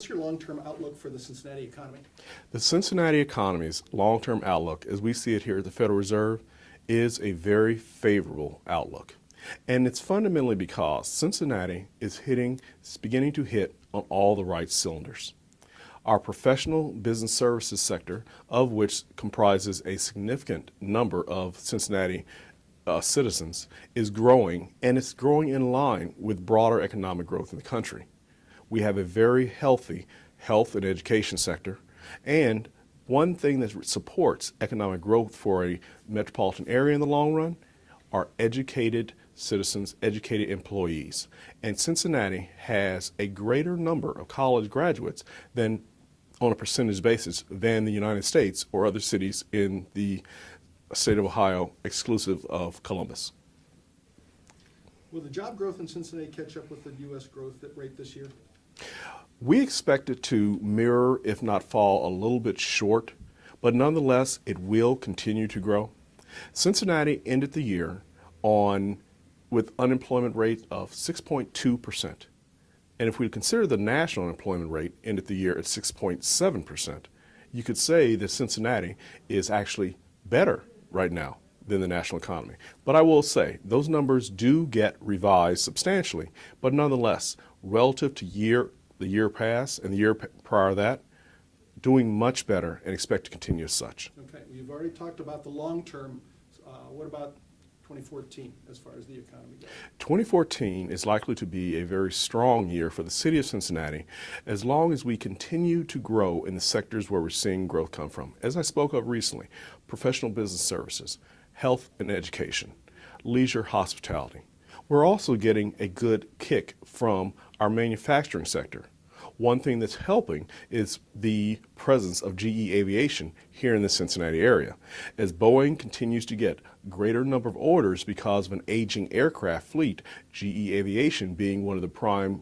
What's your long-term outlook for the Cincinnati economy? The Cincinnati economy's long-term outlook, as we see it here at the Federal Reserve, is a very favorable outlook. And it's fundamentally because Cincinnati is beginning to hit on all the right cylinders. Our professional business services sector, of which comprises a significant number of Cincinnati citizens, is growing, and it's growing in line with broader economic growth in the country. We have a very healthy health and education sector, and one thing that supports economic growth for a metropolitan area in the long run are educated citizens, educated employees. And Cincinnati has a greater number of college graduates than, on a percentage basis, than the United States or other cities in the state of Ohio, exclusive of Columbus. Will the job growth in Cincinnati catch up with the U.S. growth rate this year? We expect it to mirror, if not fall a little bit short, but nonetheless, it will continue to grow. Cincinnati ended the year with unemployment rate of 6.2%. And if we consider the national unemployment rate ended the year at 6.7%, you could say that Cincinnati is actually better right now than the national economy. But I will say, those numbers do get revised substantially, but nonetheless, relative to the year past and the year prior to that, doing much better and expect to continue as such. Okay, you've already talked about the long term. What about 2014 as far as the economy goes? 2014 is likely to be a very strong year for the city of Cincinnati as long as we continue to grow in the sectors where we're seeing growth come from. As I spoke of recently, professional business services, health and education, leisure hospitality. We're also getting a good kick from our manufacturing sector. One thing that's helping is the presence of GE Aviation here in the Cincinnati area. As Boeing continues to get greater number of orders because of an aging aircraft fleet, GE Aviation being one of the prime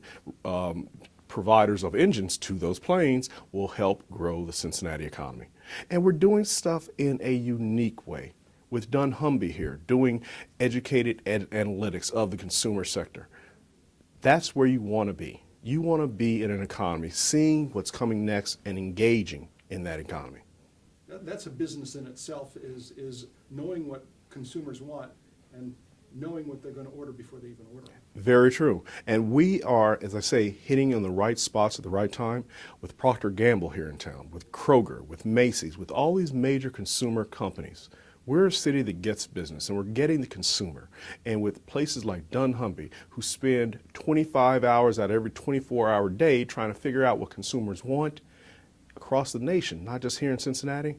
providers of engines to those planes will help grow the Cincinnati economy. And we're doing stuff in a unique way with dunnhumby here, doing educated analytics of the consumer sector. That's where you want to be. You want to be in an economy, seeing what's coming next and engaging in that economy. That's a business in itself, is knowing what consumers want and knowing what they're going to order before they even order. Very true. And we are, as I say, hitting on the right spots at the right time with Procter & Gamble here in town, with Kroger, with Macy's, with all these major consumer companies. We're a city that gets business, and we're getting the consumer. And with places like dunnhumby, who spend 25 hours out of every 24-hour day trying to figure out what consumers want across the nation, not just here in Cincinnati,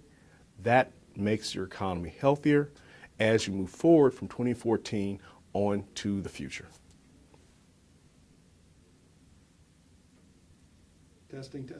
that makes your economy healthier as you move forward from 2014 on to the future. Testing.